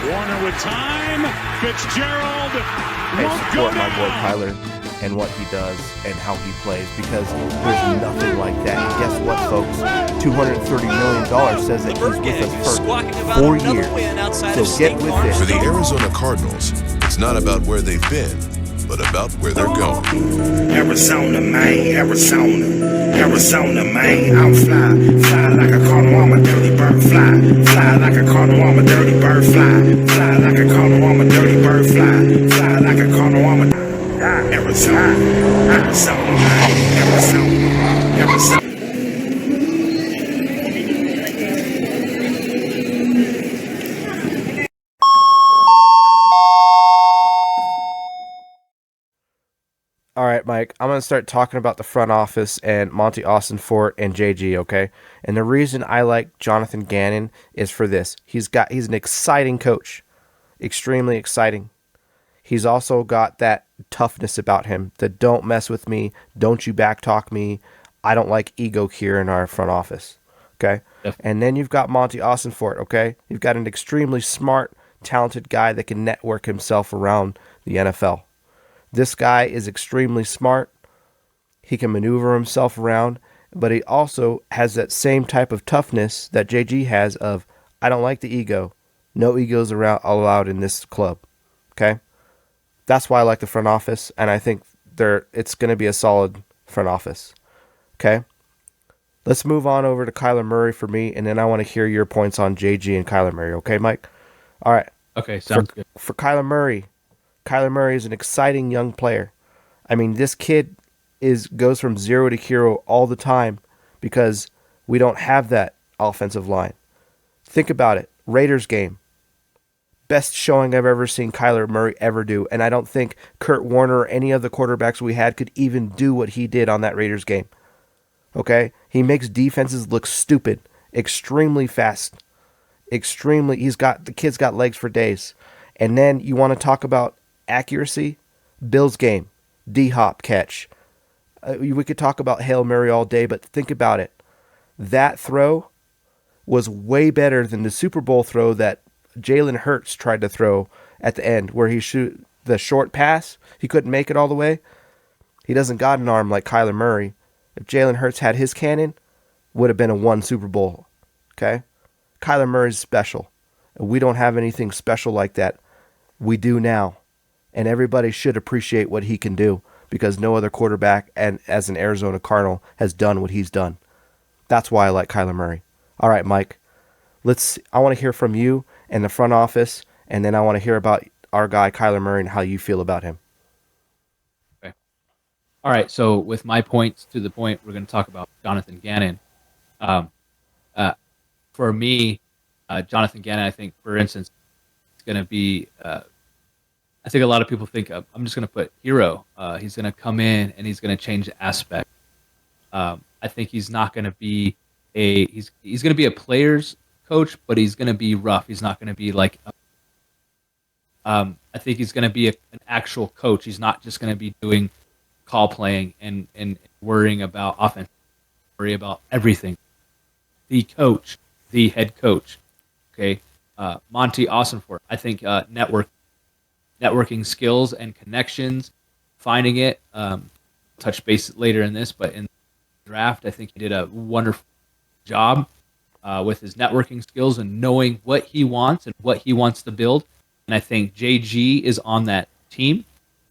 Warner with time. Fitzgerald won't go support my boy Kyler and what he does and how he plays, because there's nothing like that. And guess what, folks? $230 million says that he's with us for 4 years. So get with it. For the Arizona Cardinals, it's not about where they've been, but about where they're going. Arizona, man, Arizona, man. I'm fly like a cardinal, I'm a dirty bird, fly like a cardinal, I'm a dirty bird, fly like a cardinal, I'm a dirty bird, fly like a cardinal, I'm a Arizona, man, Arizona. All right, Mike, I'm going to start talking about the front office and Monty Austin-Fort and JG, okay? And the reason I like Jonathan Gannon is for this. He's an exciting coach, extremely exciting. He's also got that toughness about him, that don't mess with me, don't you backtalk me. I don't like ego here in our front office, okay? Yep. And then you've got Monty Austin-Fort, okay? You've got an extremely smart, talented guy that can network himself around the NFL. This guy is extremely smart. He can maneuver himself around, but he also has that same type of toughness that JG has of, I don't like the ego. No egos allowed in this club. Okay? That's why I like the front office, and I think it's going to be a solid front office. Okay? Let's move on over to Kyler Murray for me, and then I want to hear your points on JG and Kyler Murray. Okay, Mike? All right. Okay, sounds good. For Kyler Murray is an exciting young player. I mean, this kid goes from zero to hero all the time because we don't have that offensive line. Think about it. Raiders game. Best showing I've ever seen Kyler Murray ever do. And I don't think Kurt Warner or any of the quarterbacks we had could even do what he did on that Raiders game. Okay? He makes defenses look stupid. Extremely fast. The kid's got legs for days. And then you want to talk about accuracy? Bills game. D-hop catch. We could talk about Hail Mary all day, but think about it. That throw was way better than the Super Bowl throw that Jalen Hurts tried to throw at the end, where he shoot the short pass. He couldn't make it all the way. He doesn't got an arm like Kyler Murray. If Jalen Hurts had his cannon, would have been a one Super Bowl. Okay? Kyler Murray's special. We don't have anything special like that. We do now. And everybody should appreciate what he can do, because no other quarterback and as an Arizona Cardinal has done what he's done. That's why I like Kyler Murray. All right, Mike. I want to hear from you and the front office, and then I want to hear about our guy Kyler Murray and how you feel about him. Okay. All right, so with my points to the point, we're going to talk about Jonathan Gannon. For me, Jonathan Gannon, I think, for instance, is going to be I think a lot of people think I'm just going to put hero. He's going to come in and he's going to change the aspect. I think he's not going to be he's going to be a player's coach, but he's going to be rough. He's not going to be like I think he's going to be an actual coach. He's not just going to be doing call playing and worrying about offense, worry about everything. The coach, the head coach. Okay, Monty Austin-Fort. I think networking skills and connections, finding it. Touch base later in this, but in the draft, I think he did a wonderful job with his networking skills and knowing what he wants and what he wants to build. And I think JG is on that team,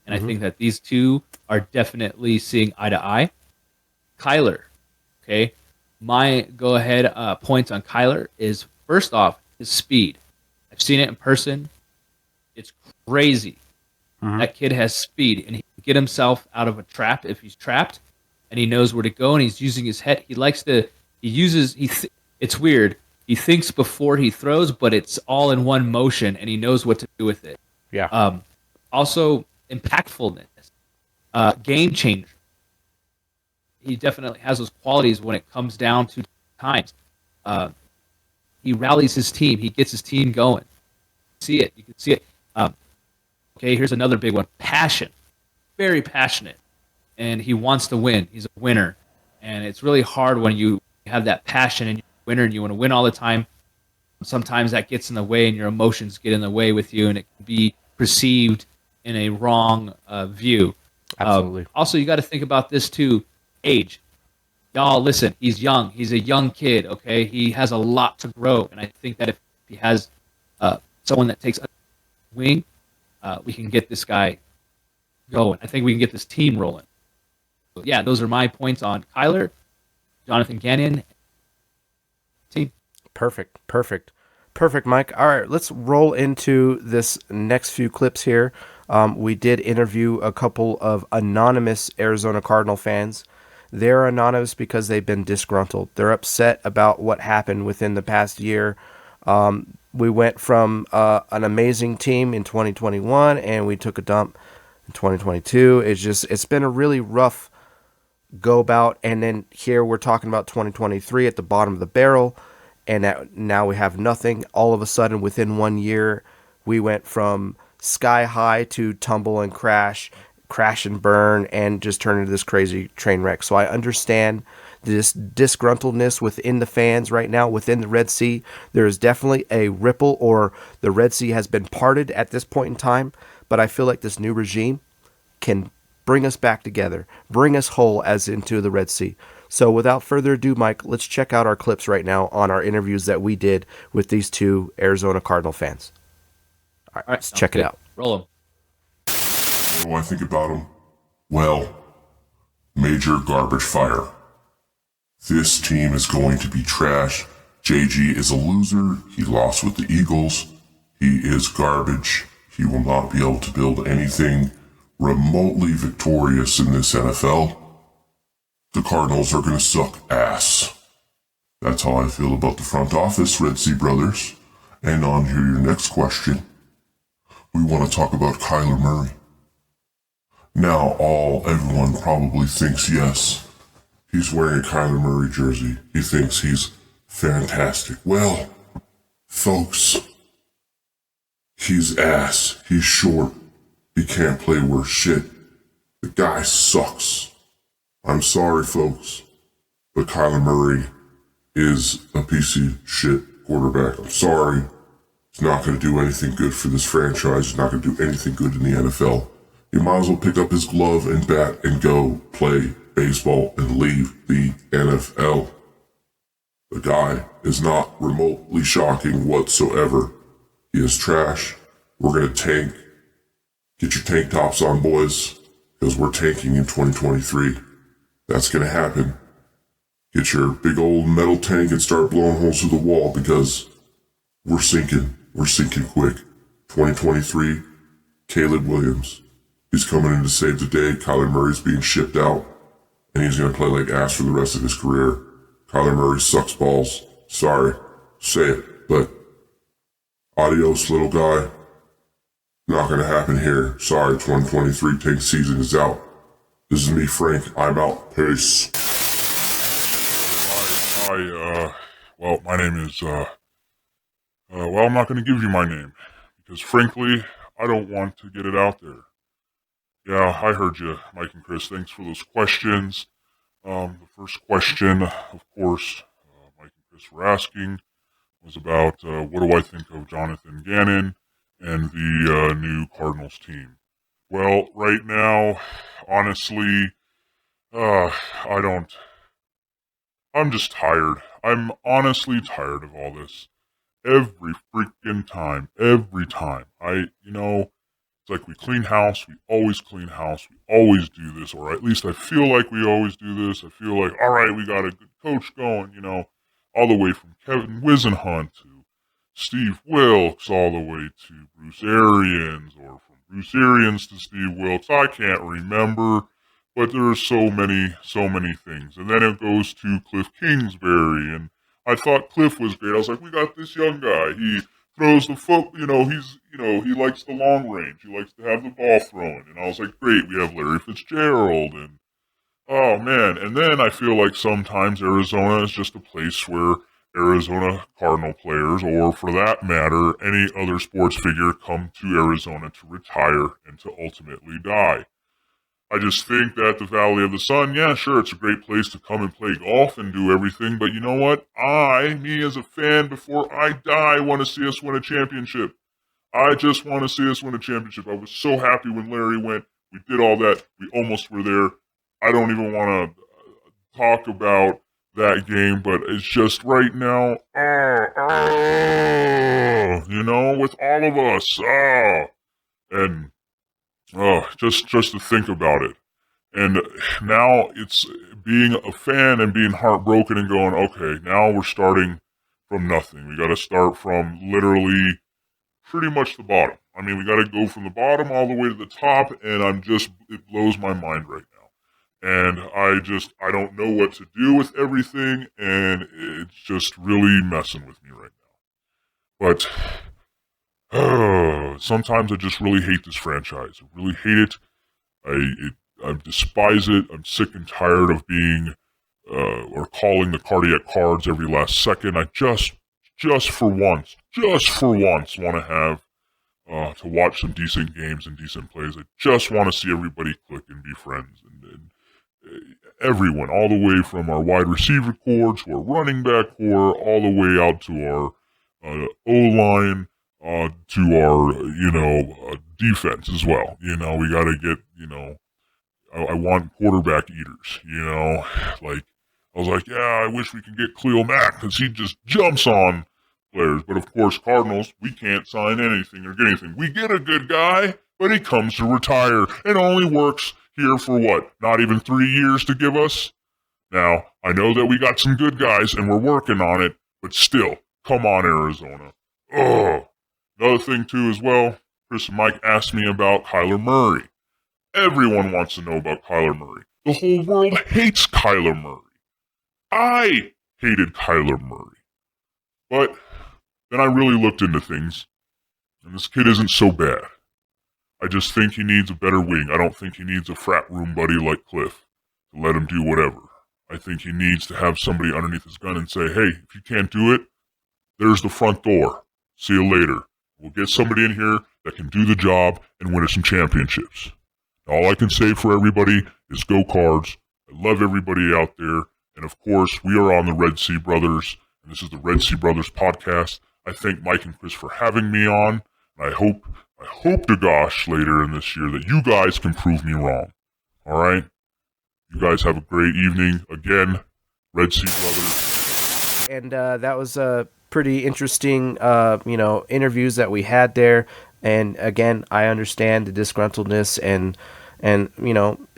and I think that these two are definitely seeing eye to eye. Kyler, okay, my go-ahead points on Kyler is, first off, his speed. I've seen it in person. It's crazy. That kid has speed, and he can get himself out of a trap if he's trapped, and he knows where to go, and he's using his head. It's weird. He thinks before he throws, but it's all in one motion, and he knows what to do with it. Yeah. Also, impactfulness. Game changer. He definitely has those qualities when it comes down to times. He rallies his team. He gets his team going. You can see it. Okay, here's another big one. Passion. Very passionate. And he wants to win. He's a winner. And it's really hard when you have that passion and you're a winner and you want to win all the time. sometimes that gets in the way and your emotions get in the way with you, and it can be perceived in a wrong view. Absolutely. Also, you got to think about this too, age. Y'all, listen, he's young. He's a young kid, okay? He has a lot to grow, and I think that if he has someone that takes a wing, we can get this guy going. I think we can get this team rolling. So, yeah, those are my points on Kyler, Jonathan Gannon, team. Perfect, Mike. All right, let's roll into this next few clips here. We did interview a couple of anonymous Arizona Cardinal fans. They're anonymous because they've been disgruntled. They're upset about what happened within the past year. We went from an amazing team in 2021, and we took a dump in 2022. It's been a really rough go about, and then here we're talking about 2023 at the bottom of the barrel, and now we have nothing. All of a sudden, within 1 year, we went from sky high to tumble and crash and burn, and just turn into this crazy train wreck. So I understand this disgruntledness within the fans right now, within the Red Sea. There is definitely a ripple, or the Red Sea has been parted at this point in time, but I feel like this new regime can bring us back together, bring us whole as into the Red Sea. So without further ado, Mike, let's check out our clips right now on our interviews that we did with these two Arizona Cardinal fans. All right, let's check it out. Roll them. What do I think about him? Well, major garbage fire. This team is going to be trash. JG is a loser. He lost with the Eagles. He is garbage. He will not be able to build anything remotely victorious in this NFL. The Cardinals are going to suck ass. That's how I feel about the front office, Redsea brothers. And on to your next question. We want to talk about Kyler Murray. Now everyone probably thinks, yes, he's wearing a Kyler Murray jersey. He thinks he's fantastic. Well, folks, he's ass. He's short. He can't play worth shit. The guy sucks. I'm sorry, folks, but Kyler Murray is a piece of shit quarterback. I'm sorry. He's not going to do anything good for this franchise. He's not going to do anything good in the NFL. He might as well pick up his glove and bat and go play baseball and leave the NFL. The guy is not remotely shocking whatsoever. He is trash. We're going to tank. Get your tank tops on, boys, because we're tanking in 2023. That's going to happen. Get your big old metal tank and start blowing holes through the wall, because we're sinking. We're sinking quick. 2023, Caleb Williams. He's coming in to save the day. Kyler Murray's being shipped out, and he's going to play like ass for the rest of his career. Kyler Murray sucks balls. Sorry. Say it, but adios, little guy. Not going to happen here. Sorry, 2023 tank season is out. This is me, Frank. I'm out. Peace. Well, my name is, well, I'm not going to give you my name, because frankly, I don't want to get it out there. Yeah, I heard you, Mike and Chris. Thanks for those questions. The first question, of course, Mike and Chris were asking, was about what do I think of Jonathan Gannon and the new Cardinals team. Well, right now, honestly, I'm just tired. I'm honestly tired of all this. Every freaking time. It's like we clean house, we always clean house, we always do this, or at least I feel like we always do this. I feel like, all right, we got a good coach going, all the way from Kevin Wisenhunt to Steve Wilkes, all the way to Bruce Arians, or from Bruce Arians to Steve Wilkes. I can't remember, but there are so many things. And then it goes to Cliff Kingsbury, and I thought Cliff was great. I was like, we got this young guy. He throws the foot, he likes the long range. He likes to have the ball thrown. And I was like, great, we have Larry Fitzgerald. And, oh, man. And then I feel like sometimes Arizona is just a place where Arizona Cardinal players, or for that matter, any other sports figure, come to Arizona to retire and to ultimately die. I just think that the Valley of the Sun, yeah, sure, it's a great place to come and play golf and do everything, but you know what? Me as a fan, before I die, want to see us win a championship. I just want to see us win a championship. I was so happy when Larry went. We did all that. We almost were there. I don't even want to talk about that game, but it's just right now, with all of us, and just to think about it. And now it's being a fan and being heartbroken and going, okay, now we're starting from nothing. We got to start from literally pretty much the bottom. I mean, we got to go from the bottom all the way to the top, and it blows my mind right now. And I don't know what to do with everything, and it's just really messing with me right now. But sometimes I just really hate this franchise. I really hate it. I despise it. I'm sick and tired of being or calling the cardiac cards every last second. I just for once want to have to watch some decent games and decent plays. I just want to see everybody click and be friends, and everyone, all the way from our wide receiver core to our running back core, all the way out to our O-line, to our, defense as well. We got to get, I want quarterback eaters, like, I was like, yeah, I wish we could get Khalil Mack because he just jumps on players. But of course, Cardinals, we can't sign anything or get anything. We get a good guy, but he comes to retire and only works here for what? Not even 3 years to give us? Now, I know that we got some good guys and we're working on it, but still, come on, Arizona. Ugh. Another thing, too, as well, Chris and Mike asked me about Kyler Murray. Everyone wants to know about Kyler Murray. The whole world hates Kyler Murray. I hated Kyler Murray. But then I really looked into things, and this kid isn't so bad. I just think he needs a better wing. I don't think he needs a frat room buddy like Cliff to let him do whatever. I think he needs to have somebody underneath his gun and say, hey, if you can't do it, there's the front door. See you later. We'll get somebody in here that can do the job and win us some championships. All I can say for everybody is go Cards. I love everybody out there. And of course, we are on the Redsea Brothers, and this is the Redsea Brothers podcast. I thank Mike and Chris for having me on, and I hope to gosh later in this year that you guys can prove me wrong. All right? You guys have a great evening. Again, Redsea Brothers. And that was a pretty interesting, interviews that we had there. And again, I understand the disgruntledness and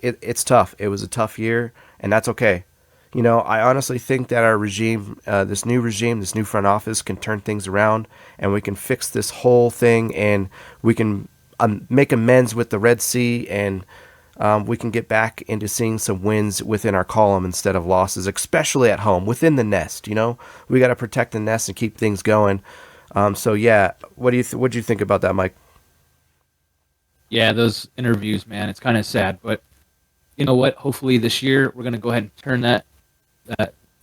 it's tough. It was a tough year, and that's okay. I honestly think that our regime, this new front office can turn things around, and we can fix this whole thing, and we can make amends with the Redsea, and we can get back into seeing some wins within our column instead of losses, especially at home, within the nest. We got to protect the nest and keep things going. So yeah, what do you think about that, Mike? Yeah, those interviews, man, it's kind of sad, but you know what? Hopefully this year we're going to go ahead and turn that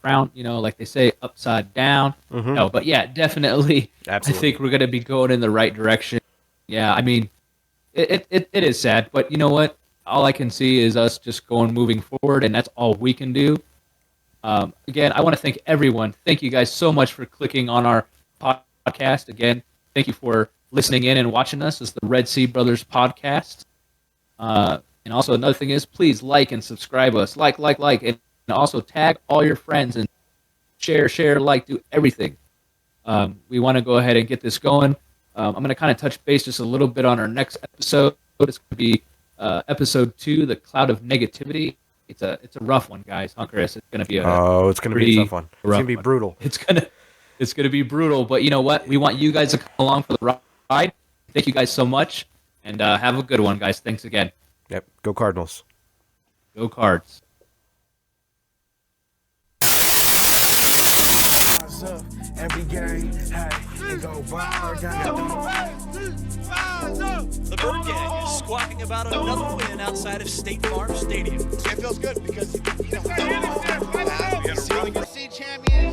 frown, like they say, upside down. Mm-hmm. No, but yeah, definitely. Absolutely. I think we're going to be going in the right direction. Yeah, I mean, it is sad, but you know what? All I can see is us just moving forward, and that's all we can do. Again, I want to thank everyone. Thank you guys so much for clicking on our podcast. Again, thank you for listening in and watching us. It's the Redsea Brothers podcast. And also another thing is, please like and subscribe us. Like, and also tag all your friends and share, like, do everything. We want to go ahead and get this going. I'm going to kind of touch base just a little bit on our next episode. It's going to be episode 2, The Cloud of Negativity. It's a rough one, guys. Huh, Chris? It's going to be it's going to be a tough one. It's going to be brutal. It's going to be brutal, but you know what? We want you guys to come along for the ride. Thank you guys so much, and have a good one, guys. Thanks again. Yep. Go Cardinals. Go Cards. Every game, hey, go by, The Bird Gang is squawking about another win outside of State Farm Stadium. It feels good because, sealing your seed champion.